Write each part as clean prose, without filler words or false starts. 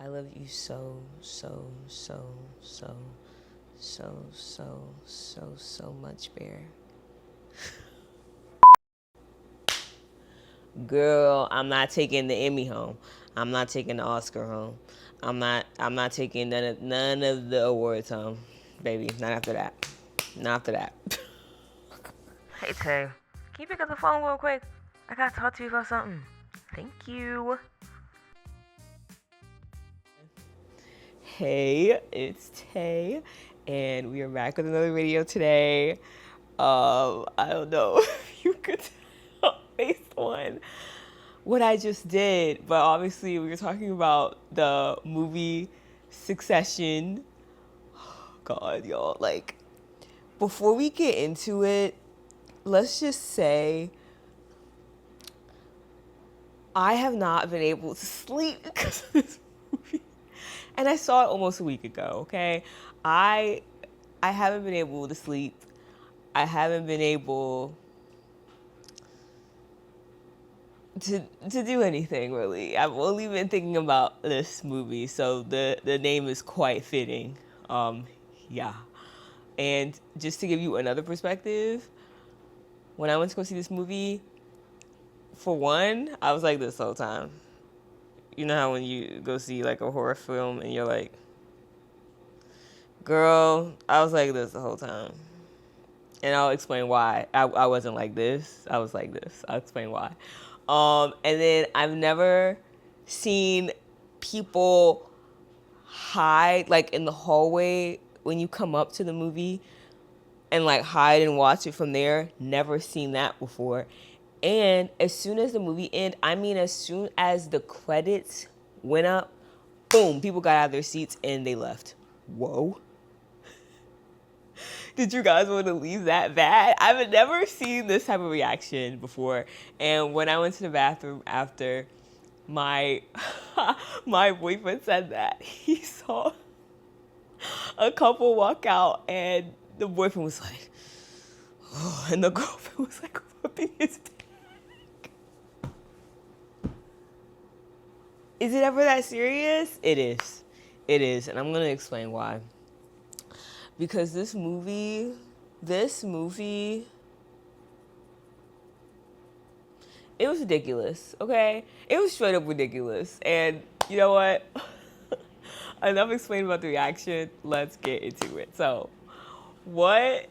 I love you so, so, so, so, so, so, so, so much, Bear. Girl, I'm not taking the Emmy home. I'm not taking the Oscar home. I'm not taking none of the awards home. Baby, not after that. Not after that. Hey Tay, can you pick up the phone real quick? I gotta talk to you about something. Thank you. Hey, it's Tay, and we are back with another video today. I don't know if you could tell based on what I just did, but obviously we were talking about the movie Succession. God, y'all, like, before we get into it, let's just say I have not been able to sleep because of this movie. And I saw it almost a week ago, okay? I haven't been able to sleep. I haven't been able to do anything really. I've only been thinking about this movie, so the name is quite fitting. Yeah. And just to give you another perspective, when I went to go see this movie, for one, I was like this the whole time. You know how when you go see like a horror film and you're like, girl, I was like this the whole time. And I'll explain why. I wasn't like this. I was like this. I'll explain why. And then I've never seen people hide like in the hallway when you come up to the movie and like hide and watch it from there. Never seen that before. And as soon as the movie ended, I mean, as soon as the credits went up, boom, people got out of their seats and they left. Whoa. Did you guys want to leave that bad? I've never seen this type of reaction before. And when I went to the bathroom after, my my boyfriend said that he saw a couple walk out and the boyfriend was like, oh, and the girlfriend was like flipping his back. Is it ever that serious? It is. It is. And I'm going to explain why. Because this movie, it was ridiculous, okay? It was straight up ridiculous. And you know what? Enough explaining about the reaction. Let's get into it. So, what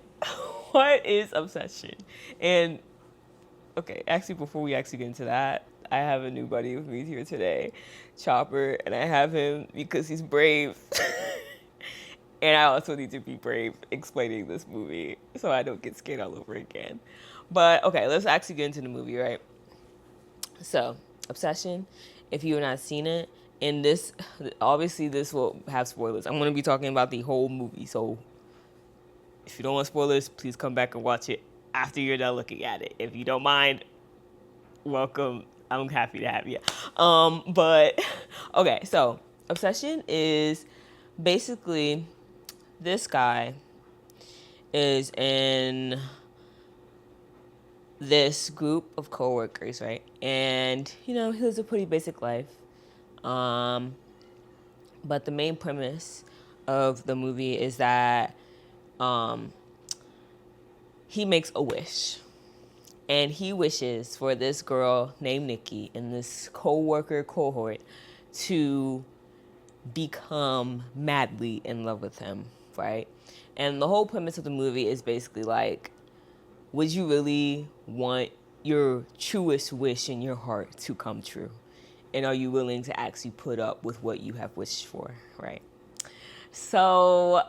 is obsession? And okay, actually, before we actually get into that, I have a new buddy with me here today, Chopper, and I have him because he's brave. And I also need to be brave explaining this movie so I don't get scared all over again. But okay, let's actually get into the movie, right? So, Obsession, if you have not seen it, in this, obviously this will have spoilers. I'm going to be talking about the whole movie. So, if you don't want spoilers, please come back and watch it after you're done looking at it. If you don't mind, welcome. I'm happy to have you. But, okay, so Obsession is basically this guy is in this group of coworkers, right? And, you know, he lives a pretty basic life. But the main premise of the movie is that he makes a wish. And he wishes for this girl named Nikki in this coworker cohort to become madly in love with him, right? And the whole premise of the movie is basically like, would you really want your truest wish in your heart to come true? And are you willing to actually put up with what you have wished for, right? So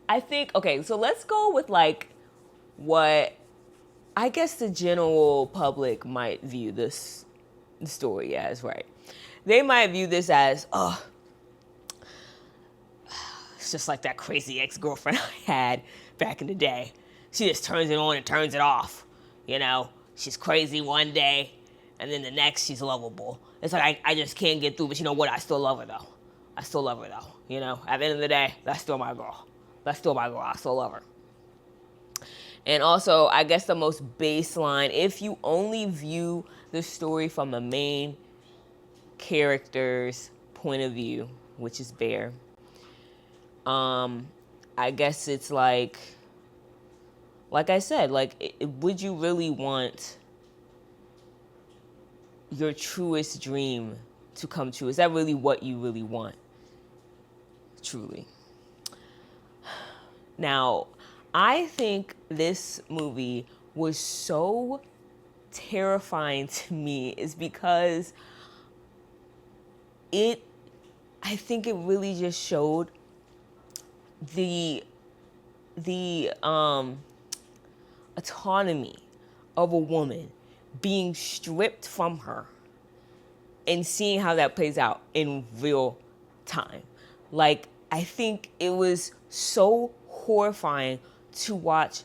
I think, okay, so let's go with like what I guess the general public might view this story as, right? They might view this as, oh, it's just like that crazy ex-girlfriend I had back in the day. She just turns it on and turns it off. You know, she's crazy one day, and then the next she's lovable. It's like I just can't get through, but you know what? I still love her though. I still love her though. You know, at the end of the day, that's still my girl. That's still my girl. I still love her. And also, I guess the most baseline, if you only view the story from the main character's point of view, which is Bear. I guess it's like I said, like, would you really want your truest dream to come true? Is that really what you really want? Truly. Now, I think this movie was so terrifying to me is because I think it really just showed the autonomy of a woman being stripped from her and seeing how that plays out in real time. Like, I think it was so horrifying to watch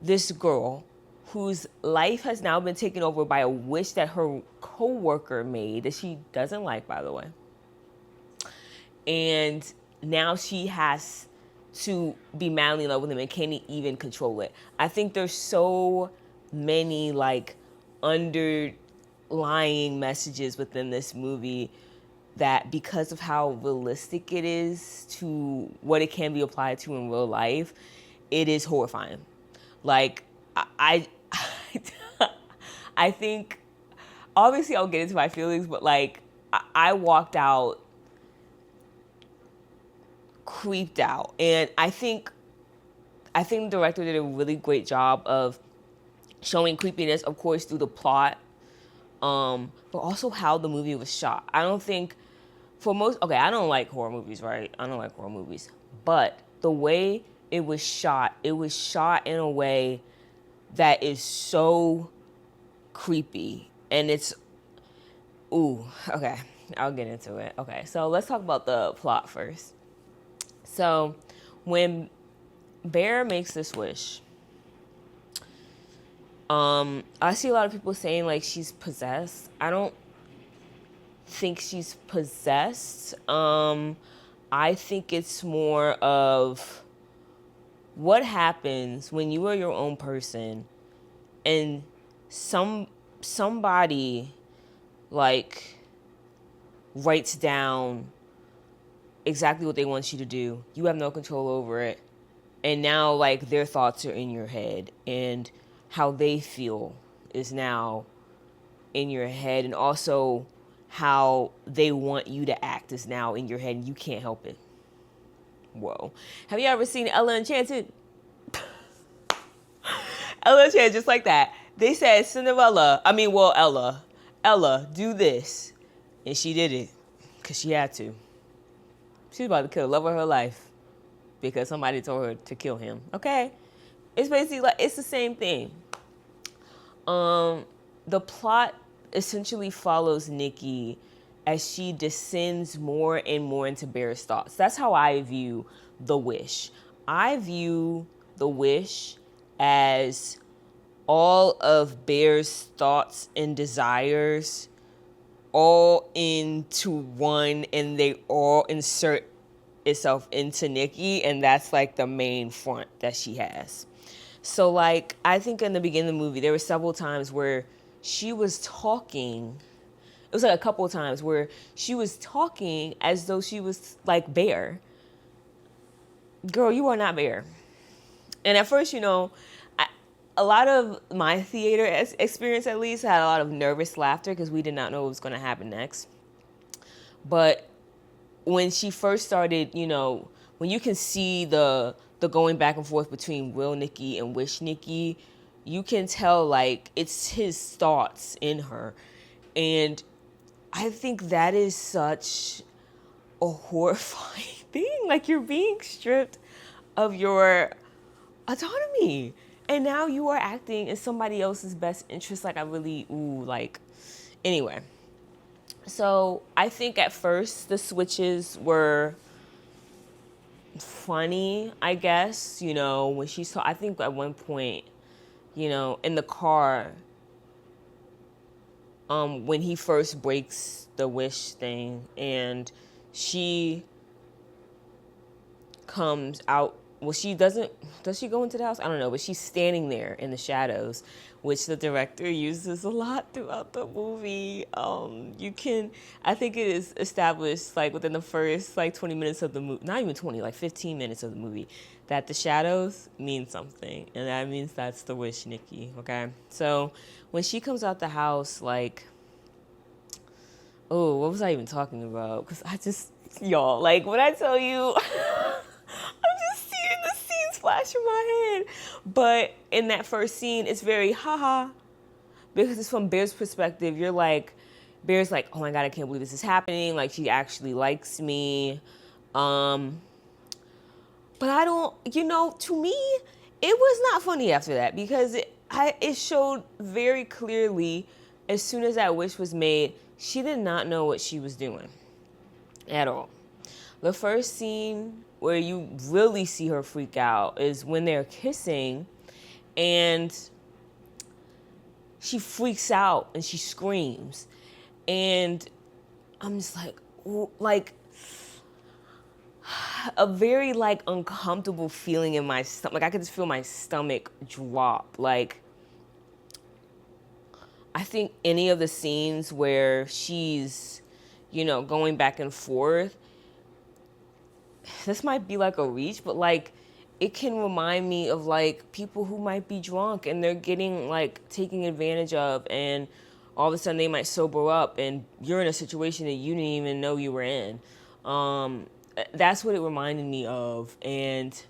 this girl whose life has now been taken over by a wish that her coworker made, that she doesn't like, by the way. And now she has to be madly in love with him and can't even control it. I think there's so many like underlying messages within this movie that, because of how realistic it is to what it can be applied to in real life, it is horrifying. Like, I think, obviously I'll get into my feelings, but like, I walked out creeped out. And I think the director did a really great job of showing creepiness, of course, through the plot, but also how the movie was shot. I don't think, I don't like horror movies, right? I don't like horror movies. But the way it was shot in a way that is so creepy. And it's, okay, I'll get into it. Okay, so let's talk about the plot first. So when Bear makes this wish, I see a lot of people saying like she's possessed. I don't think she's possessed. I think it's more of what happens when you are your own person and somebody like writes down exactly what they want you to do. You have no control over it. And now like their thoughts are in your head, and how they feel is now in your head, and also how they want you to act is now in your head, and you can't help it. Whoa. Have you ever seen Ella Enchanted? Ella Enchanted, just like that. They said Ella, do this. And she did it because she had to. She's about to kill the love of her life because somebody told her to kill him. Okay? It's basically like, it's the same thing. The plot essentially follows Nikki as she descends more and more into Bear's thoughts. That's how I view The Wish. I view The Wish as all of Bear's thoughts and desires all into one, and they all insert itself into Nikki, and that's like the main front that she has. So like, I think in the beginning of the movie, there were several times where she was talking. It was like a couple of times where she was talking as though she was like Bear. Girl, you are not Bear. And at first, a lot of my theater experience, at least, had a lot of nervous laughter because we did not know what was going to happen next. But when she first started, when you can see the going back and forth between Will Nikki and Wish Nikki, you can tell like it's his thoughts in her. And I think that is such a horrifying thing. Like, you're being stripped of your autonomy. And now you are acting in somebody else's best interest. Like, anyway. So I think at first the switches were funny, I guess, when she saw, I think at one point, in the car, when he first breaks the wish thing and she comes out well, she doesn't, does she go into the house? I don't know, but she's standing there in the shadows, which the director uses a lot throughout the movie. I think it is established like within the first like 20 minutes of the movie, not even 20, like 15 minutes of the movie, that the shadows mean something, and that means that's the wish Nikki, okay? So when she comes out the house, like, oh, what was I even talking about? Because y'all, like, when I tell you, I'm just seeing the scenes flash in my head. But in that first scene, it's very haha, because it's from Bear's perspective. You're like, Bear's like, oh my God, I can't believe this is happening. Like, she actually likes me. But I don't, to me, it was not funny after that, because it showed very clearly, as soon as that wish was made, she did not know what she was doing at all. The first scene where you really see her freak out is when they're kissing, and she freaks out and she screams. And I'm just like, a very like uncomfortable feeling in my stomach. Like I could just feel my stomach drop. Like, I think any of the scenes where she's, going back and forth, this might be like a reach, but like it can remind me of like people who might be drunk and they're getting like taken advantage of, and all of a sudden they might sober up and you're in a situation that you didn't even know you were in. That's what it reminded me of. And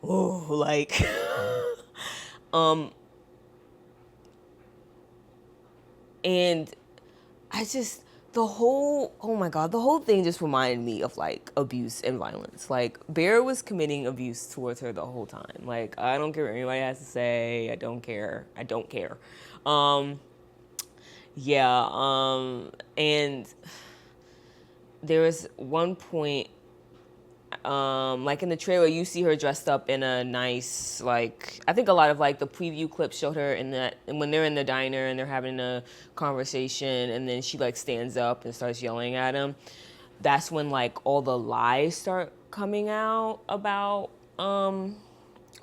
like and I just, the whole thing just reminded me of like abuse and violence. Like Bear was committing abuse towards her the whole time. Like, I don't care what anybody has to say. I don't care. And there was one point, like in the trailer, you see her dressed up in a nice, like, I think a lot of like the preview clips showed her in that, and when they're in the diner and they're having a conversation, and then she like stands up and starts yelling at him. That's when like all the lies start coming out about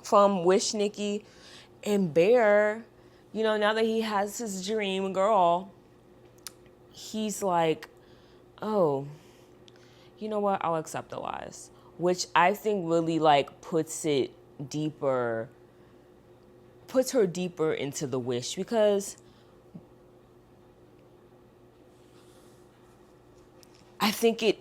from Wish Nikki. And Bear, now that he has his dream girl, he's like, oh, you know what, I'll accept the lies. Which I think really like puts her deeper into the wish, because I think it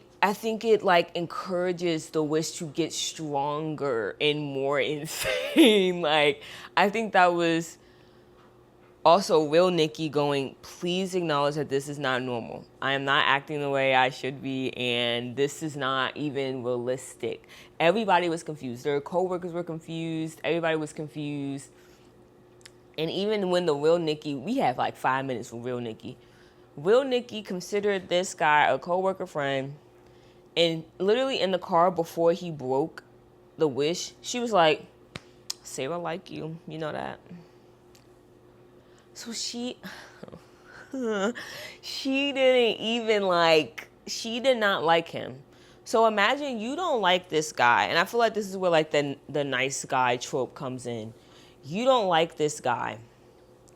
like encourages the wish to get stronger and more insane. Like, I think that was also real Nikki going, please acknowledge that this is not normal. I am not acting the way I should be, and this is not even realistic. Everybody was confused. Their coworkers were confused. Everybody was confused. And even when the real Nikki, we have like 5 minutes with real Nikki. Real Nikki considered this guy a coworker friend, and literally in the car before he broke the wish, she was like, Sarah like you, you know that. So she didn't even like, she did not like him. So imagine you don't like this guy. And I feel like this is where like the nice guy trope comes in. You don't like this guy.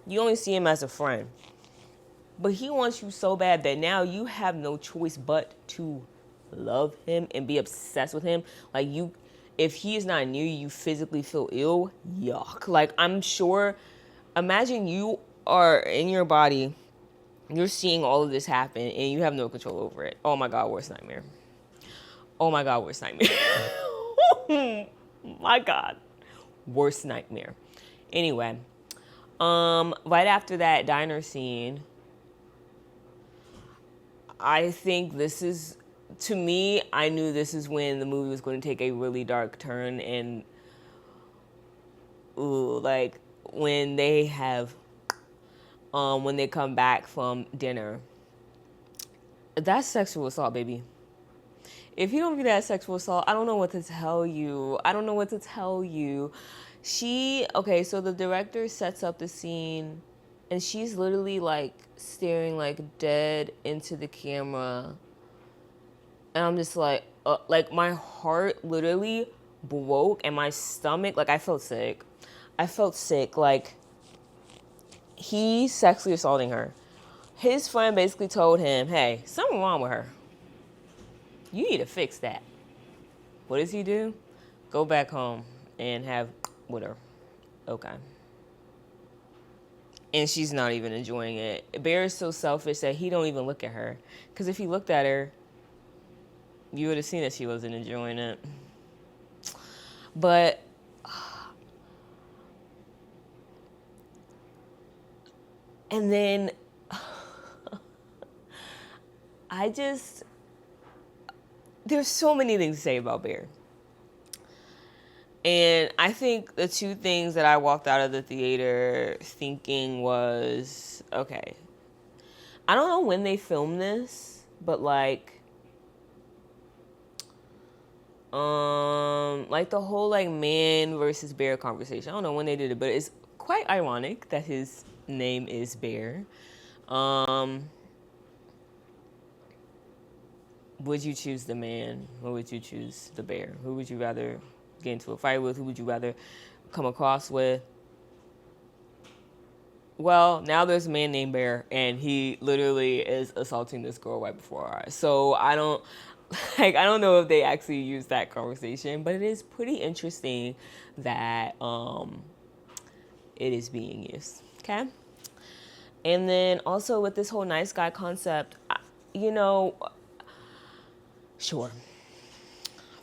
You only see him as a friend. But he wants you so bad that now you have no choice but to love him and be obsessed with him. Like, if he is not near you, you physically feel ill. Yuck. Like, I'm sure, imagine you are in your body, you're seeing all of this happen, and you have no control over it. Oh my God, worst nightmare. Oh my God, worst nightmare. My God, worst nightmare. Anyway, right after that diner scene, I think this is, to me, I knew this is when the movie was going to take a really dark turn, and like when they come back from dinner, that's sexual assault, baby. If you don't view that as sexual assault, I don't know what to tell you. So the director sets up the scene, and she's literally like staring like dead into the camera. And I'm just like my heart literally broke and my stomach, like I felt sick. Like he's sexually assaulting her. His friend basically told him, hey, something wrong with her. You need to fix that. What does he do? Go back home and have with her. Okay. And she's not even enjoying it. Bear is so selfish that he don't even look at her. Because if he looked at her, you would have seen that she wasn't enjoying it. But and then there's so many things to say about Bear. And I think the two things that I walked out of the theater thinking was, okay, I don't know when they filmed this, but like the whole like man versus bear conversation. I don't know when they did it, but it's quite ironic that his name is Bear. Would you choose the man or would you choose the bear? Who would you rather get into a fight with? Who would you rather come across with? Well, now there's a man named Bear, and he literally is assaulting this girl right before our eyes. So I don't know if they actually used that conversation, but it is pretty interesting that it is being used. Okay. And then also with this whole nice guy concept, sure.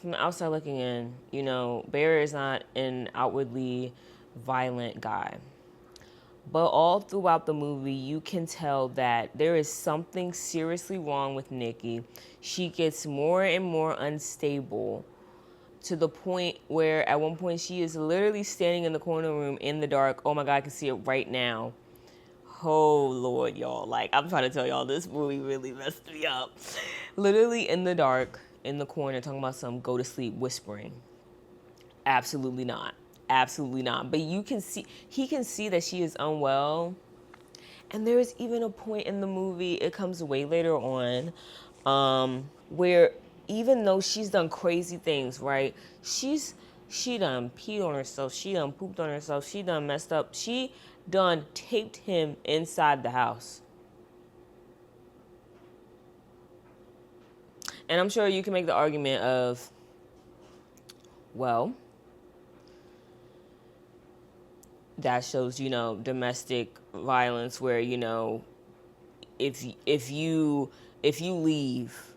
From the outside looking in, Bear is not an outwardly violent guy. But all throughout the movie, you can tell that there is something seriously wrong with Nikki. She gets more and more unstable to the point where at one point she is literally standing in the corner room in the dark. Oh my God, I can see it right now. Oh Lord, y'all. Like, I'm trying to tell y'all, this movie really messed me up. Literally in the dark, in the corner, talking about some go to sleep whispering. Absolutely not. Absolutely not. But he can see that she is unwell. And there is even a point in the movie, it comes way later on, where even though she's done crazy things, right? She done peed on herself. She done pooped on herself. She done messed up. She done taped him inside the house. And I'm sure you can make the argument of, well, that shows, domestic violence where, if you leave,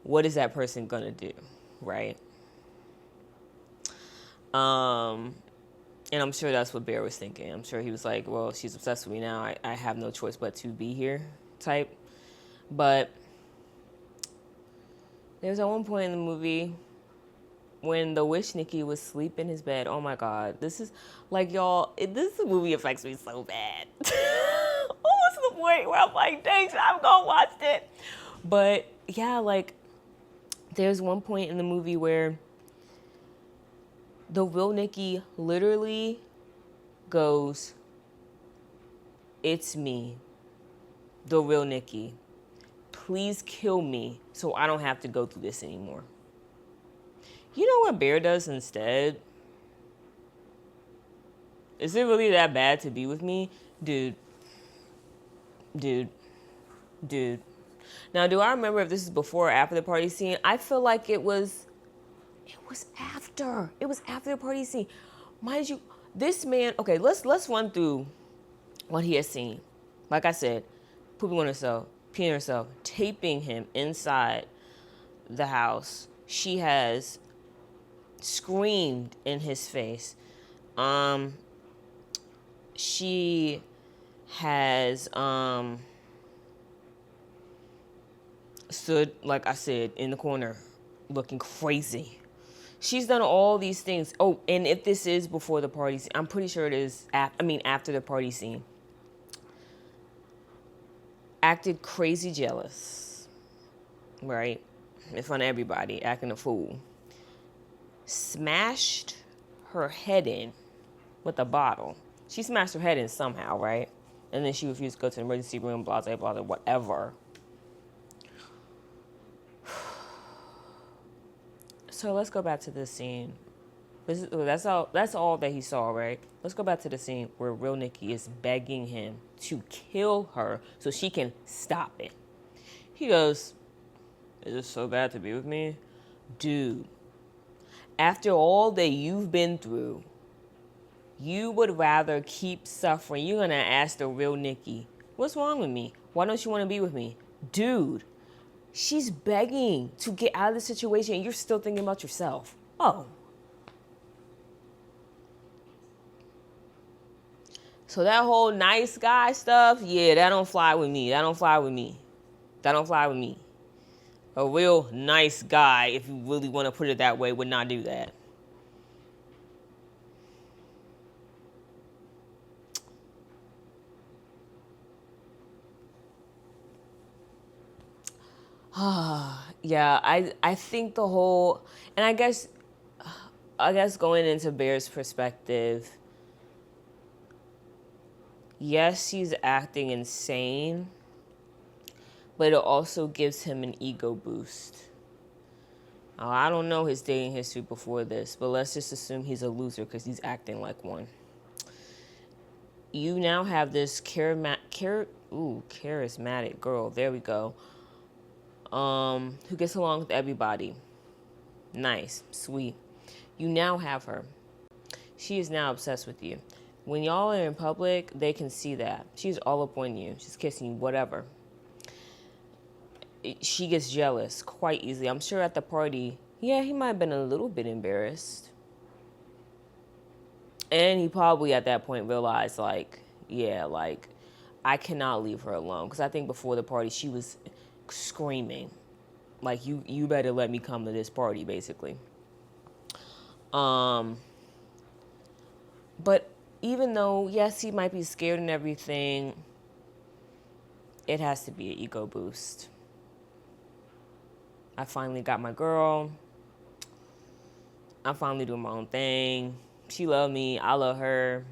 what is that person gonna do, right? And I'm sure that's what Bear was thinking. I'm sure he was like, well, she's obsessed with me now. I have no choice but to be here type. But there's at one point in the movie when the wish Nikki was asleep in his bed. Oh my God. This is like, y'all, this movie affects me so bad. Almost to the point where I'm like, dang, I'm gonna watch it. But yeah, like there's one point in the movie where the real Nikki literally goes, it's me, the real Nikki. Please kill me so I don't have to go through this anymore. You know what Bear does instead? Is it really that bad to be with me? Dude. Now, do I remember if this is before or after the party scene? I feel like it was after. It was after the party scene. Mind you, this man, okay, let's run through what he has seen. Like I said, pooping on herself, peeing on herself, taping him inside the house. She has screamed in his face. She has stood, like I said, in the corner looking crazy. She's done all these things. Oh, and if this is before the party scene, I'm pretty sure it is after the party scene. Acted crazy jealous, right? In front of everybody, acting a fool. Smashed her head in with a bottle. She smashed her head in somehow, right? And then she refused to go to the emergency room, blah, blah, blah, whatever. So let's go back to this scene That's all that he saw, right? Let's go back to the scene where real Nikki is begging him to kill her so she can stop it. He goes, "Is it so bad to be with me?" Dude, after all that you've been through, you would rather keep suffering. You're gonna ask the real Nikki, "What's wrong with me? Why don't you want to be with me?" Dude, she's begging to get out of the situation and you're still thinking about yourself. Oh. So that whole nice guy stuff, yeah, that don't fly with me. That don't fly with me. That don't fly with me. A real nice guy, if you really want to put it that way, would not do that. Yeah, I think the whole, and I guess going into Bear's perspective, yes, he's acting insane, but it also gives him an ego boost. I don't know his dating history before this, but let's just assume he's a loser because he's acting like one. You now have this charismatic girl. There we go. Who gets along with everybody. Nice, sweet. You now have her. She is now obsessed with you. When y'all are in public, they can see that. She's all up on you. She's kissing you, whatever. She gets jealous quite easily. I'm sure at the party, yeah, he might have been a little bit embarrassed. And he probably at that point realized, like, yeah, like, I cannot leave her alone. Because I think before the party, she was screaming, like, you better let me come to this party, basically. But even though, yes, he might be scared and everything, it has to be an ego boost. I finally got my girl. I'm finally doing my own thing. She loved me. I love her.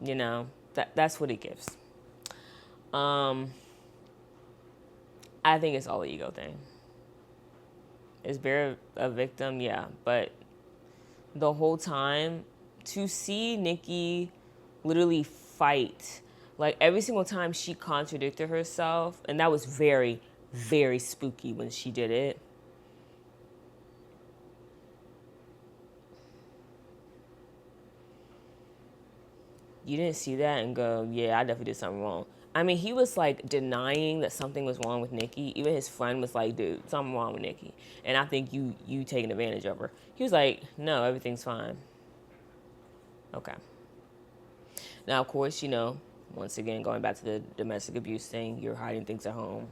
You know, that's what it gives. I think it's all an ego thing. Is Bear a victim? Yeah. But the whole time, to see Nikki literally fight, like every single time she contradicted herself, and that was very, very spooky when she did it. You didn't see that and go, yeah, I definitely did something wrong. I mean, he was like denying that something was wrong with Nikki. Even his friend was like, dude, something wrong with Nikki. And I think you taking advantage of her. He was like, no, everything's fine. Okay. Now, of course, once again, going back to the domestic abuse thing, you're hiding things at home.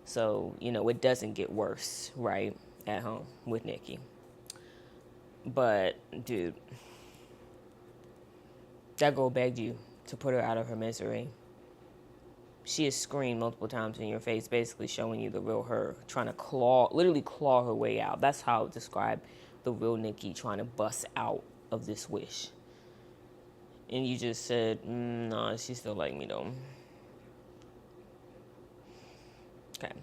So, it doesn't get worse, right, at home with Nikki. But, dude, that girl begged you to put her out of her misery. She has screamed multiple times in your face, basically showing you the real her, trying to literally claw her way out. That's how I would describe the real Nikki trying to bust out of this wish. And you just said, nah, she still like me though. Okay.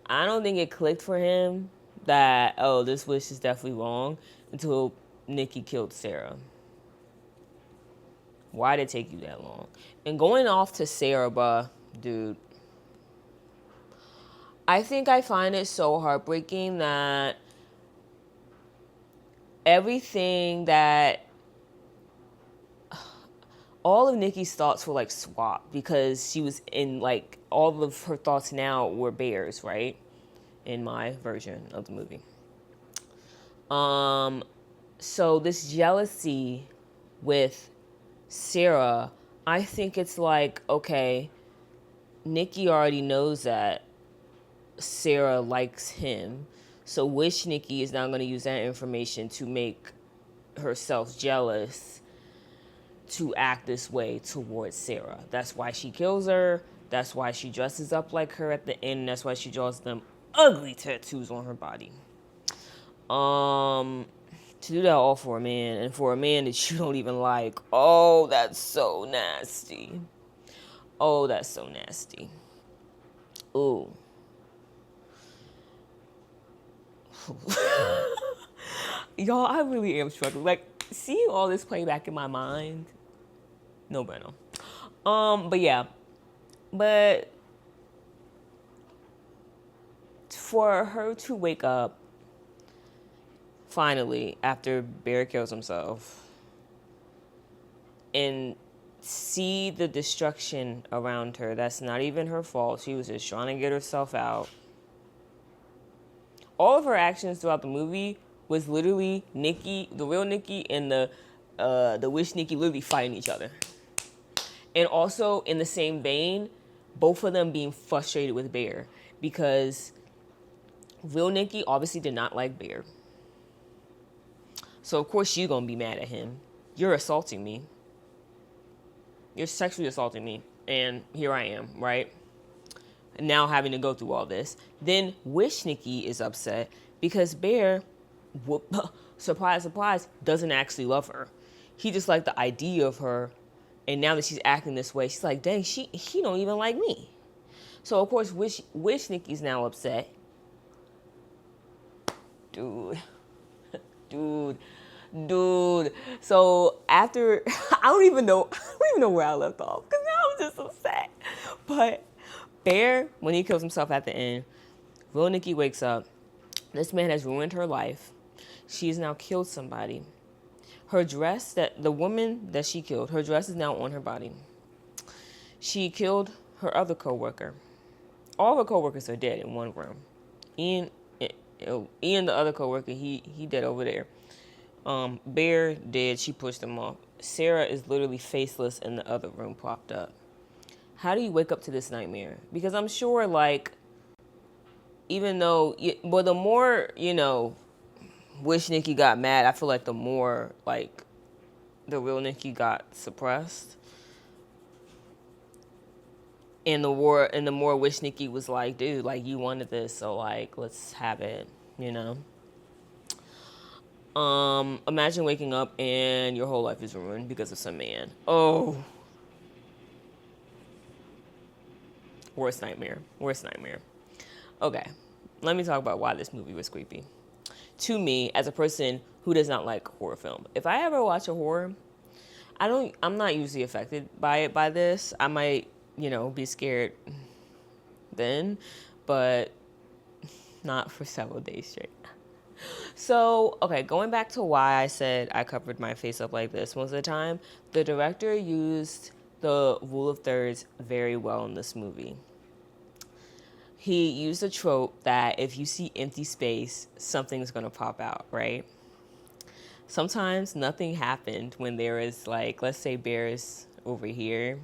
I don't think it clicked for him that, oh, this wish is definitely wrong until Nikki killed Sarah. Why did it take you that long? And going off to Sarah, bruh, dude, I think I find it so heartbreaking that everything that all of Nikki's thoughts were like swapped because she was in like all of her thoughts now were Bear's, right? In my version of the movie. So this jealousy with Sarah, I think it's like, okay, Nikki already knows that Sarah likes him. So Wish Nikki is now going to use that information to make herself jealous to act this way towards Sarah. That's why she kills her. That's why she dresses up like her at the end. That's why she draws them ugly tattoos on her body. To do that all for a man, and for a man that you don't even like. Oh, that's so nasty. Oh, that's so nasty. Ooh. Y'all, I really am struggling. Like, seeing all this play back in my mind, no bueno. But yeah. But for her to wake up finally after Bear kills himself and see the destruction around her, that's not even her fault. She was just trying to get herself out. All of her actions throughout the movie was literally Nikki, the real Nikki, and the wish Nikki literally fighting each other. And also in the same vein, both of them being frustrated with Bear because real Nikki obviously did not like Bear. So of course she's gonna be mad at him. You're assaulting me. You're sexually assaulting me. And here I am, right? Now having to go through all this. Then Wish Nikki is upset because Bear, surprise, surprise, doesn't actually love her. He just liked the idea of her. And now that she's acting this way, she's like, dang, he don't even like me. So of course Wish Nikki's now upset. Dude. So after, I don't even know where I left off because now I'm just upset. But Bear, when he kills himself at the end, real Nikki wakes up. This man has ruined her life. She has now killed somebody. Her dress, the woman that she killed, her dress is now on her body. She killed her other coworker. All her coworkers are dead in one room. Ian, the other coworker, he dead over there. Bear dead. She pushed him off. Sarah is literally faceless in the other room, propped up. How do you wake up to this nightmare? Because I'm sure, like, even though, the more, Wish Nikki got mad, I feel like the more, like, the real Nikki got suppressed. And the more Wish Nikki was like, dude, like, you wanted this, so, like, let's have it, Imagine waking up and your whole life is ruined because of some man. Oh. Worst nightmare. Okay, let me talk about why this movie was creepy. To me, as a person who does not like horror film, if I ever watch a horror, I'm not usually affected by this. I might, be scared then, but not for several days straight. So, okay, going back to why I said I covered my face up like this most of the time, the director used the rule of thirds very well in this movie. He used a trope that if you see empty space, something's going to pop out, right? Sometimes nothing happened when there is, like, let's say Bear's over here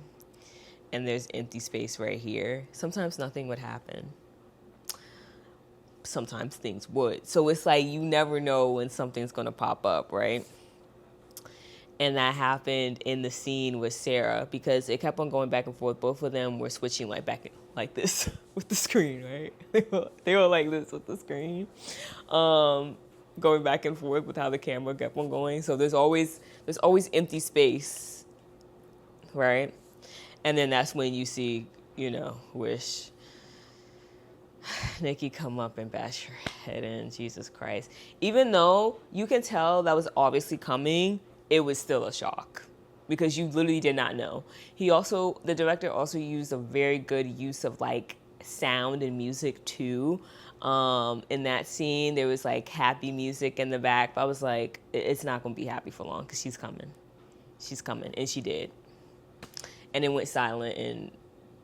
and there's empty space right here. Sometimes nothing would happen. Sometimes things would. So it's like you never know when something's going to pop up, right? And that happened in the scene with Sarah because it kept on going back and forth. Both of them were switching like back like this with the screen, right? They were like this with the screen, going back and forth with how the camera kept on going. So there's always empty space, right? And then that's when you see, Wish Nikki come up and bash her head in. Jesus Christ. Even though you can tell that was obviously coming, it was still a shock because you literally did not know. The director also used a very good use of like sound and music too. In that scene, there was like happy music in the back. But I was like, it's not going to be happy for long because she's coming. And she did. And it went silent and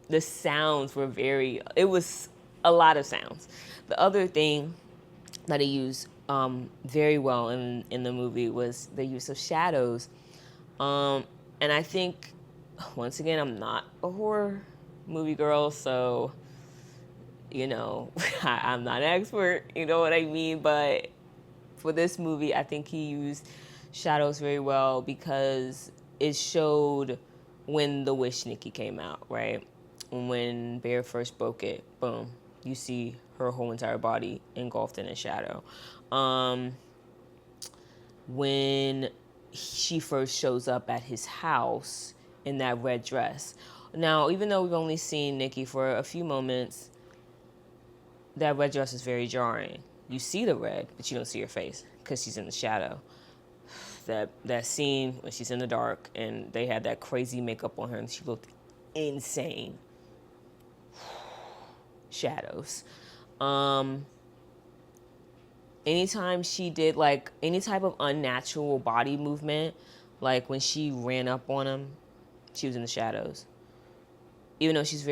the sounds were it was a lot of sounds. The other thing that he used very well in the movie was the use of shadows. And I think, once again, I'm not a horror movie girl, so, I'm not an expert, you know what I mean? But for this movie, I think he used shadows very well because it showed when the Wish Nikki came out, right? When Bear first broke it, boom, you see her whole entire body engulfed in a shadow. When she first shows up at his house in that red dress. Now, even though we've only seen Nikki for a few moments, that red dress is very jarring. You see the red, but you don't see her face because she's in the shadow. That scene when she's in the dark and they had that crazy makeup on her and she looked insane. Shadows. Anytime she did like any type of unnatural body movement, like when she ran up on him, she was in the shadows. Even though she's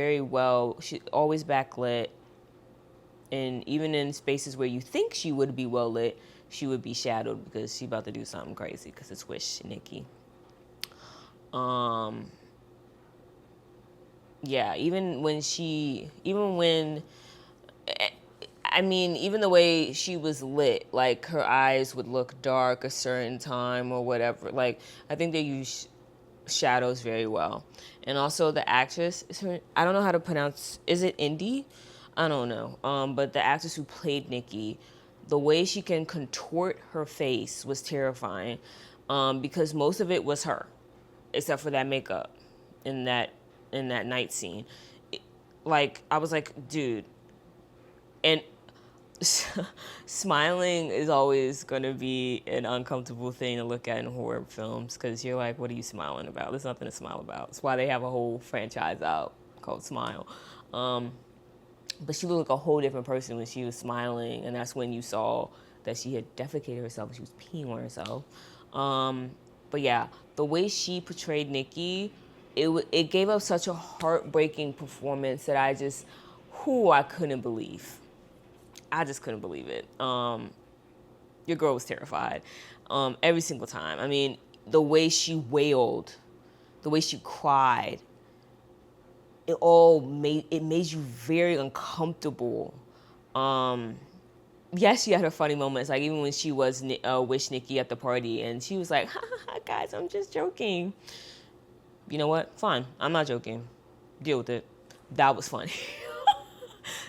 always backlit, and even in spaces where you think she would be well lit, she would be shadowed because she about to do something crazy because it's Wish Nikki. Yeah, even the way she was lit, like her eyes would look dark a certain time or whatever. Like, I think they use shadows very well. And also the actress, I don't know how to pronounce, is it Indy? I don't know. But the actress who played Nikki, the way she can contort her face was terrifying, because most of it was her, except for that makeup in that night scene. Like, I was like, dude. And smiling is always going to be an uncomfortable thing to look at in horror films because you're like, what are you smiling about? There's nothing to smile about. That's why they have a whole franchise out called Smile. But she looked like a whole different person when she was smiling, and that's when you saw that she had defecated herself and she was peeing on herself. But yeah, the way she portrayed Nikki, it gave up such a heartbreaking performance that I couldn't believe. I just couldn't believe it. Your girl was terrified every single time. I mean, the way she wailed, the way she cried, it made you very uncomfortable. Yes, she had her funny moments, like even when she was Wish Nikki at the party, and she was like, "Ha ha ha, guys, I'm just joking." You know what? Fine, I'm not joking. Deal with it. That was funny.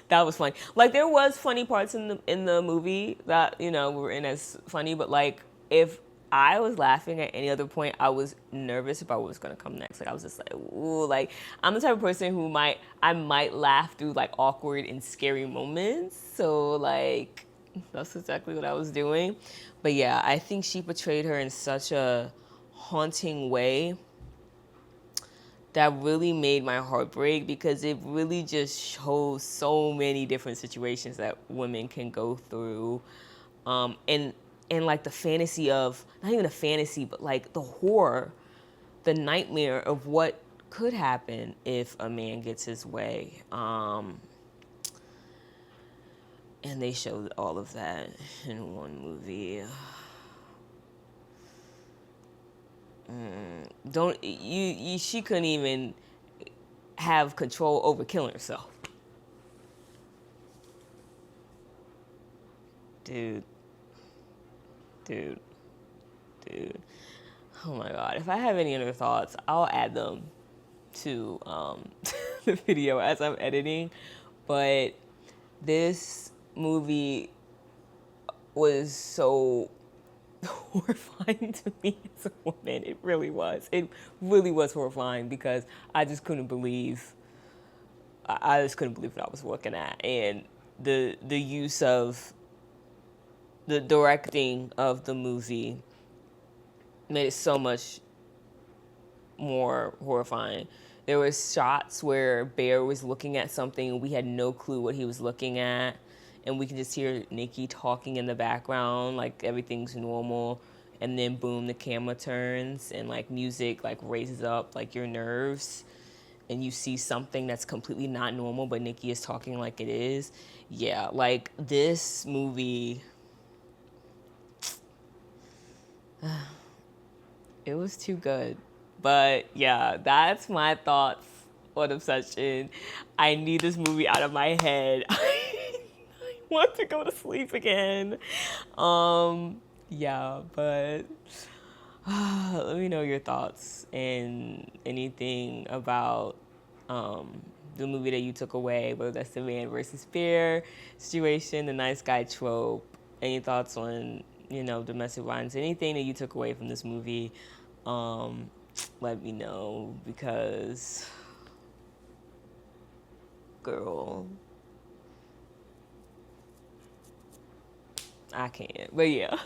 That was funny. Like, there was funny parts in the movie that, were in as funny, but like, if I was laughing at any other point, I was nervous about what was gonna come next. Like, I was just like, ooh, like, I'm the type of person who might laugh through like awkward and scary moments. So like, that's exactly what I was doing. But yeah, I think she portrayed her in such a haunting way that really made my heart break, because it really just shows so many different situations that women can go through. And like the fantasy of, not even a fantasy, but like the horror, the nightmare of what could happen if a man gets his way. And they showed all of that in one movie. She couldn't even have control over killing herself. Dude. Oh my God. If I have any other thoughts, I'll add them to the video as I'm editing. But this movie was so horrifying to me as a woman. It really was. It really was horrifying, because I just couldn't believe what I was looking at. And the use of the directing of the movie made it so much more horrifying. There were shots where Bear was looking at something and we had no clue what he was looking at, and we can just hear Nikki talking in the background like everything's normal, and then boom, the camera turns and like music like raises up like your nerves, and you see something that's completely not normal, but Nikki is talking like it is. Yeah, like this movie, it was too good. But yeah, that's my thoughts on Obsession. I need this movie out of my head. I want to go to sleep again. Yeah, but let me know your thoughts and anything about the movie that you took away, whether that's the man versus bear situation, the nice guy trope, any thoughts on, domestic violence, anything that you took away from this movie. Let me know, because girl, I can't. But yeah.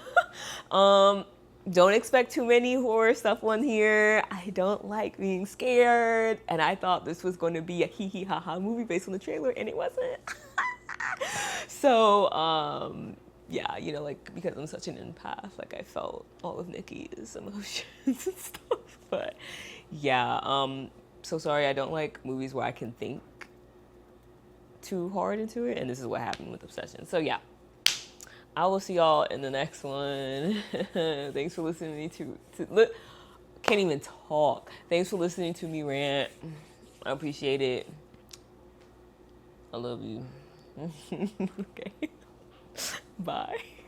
Don't expect too many horror stuff on here. I don't like being scared. And I thought this was going to be a hee hee ha ha movie based on the trailer, and it wasn't. So, yeah, you know, like, because I'm such an empath, like, I felt all of Nikki's emotions and stuff. But yeah, so sorry, I don't like movies where I can think too hard into it, and this is what happened with Obsession. So yeah, I will see y'all in the next one. Thanks for listening to look, can't even talk. Thanks for listening to me rant. I appreciate it. I love you. Okay. Bye.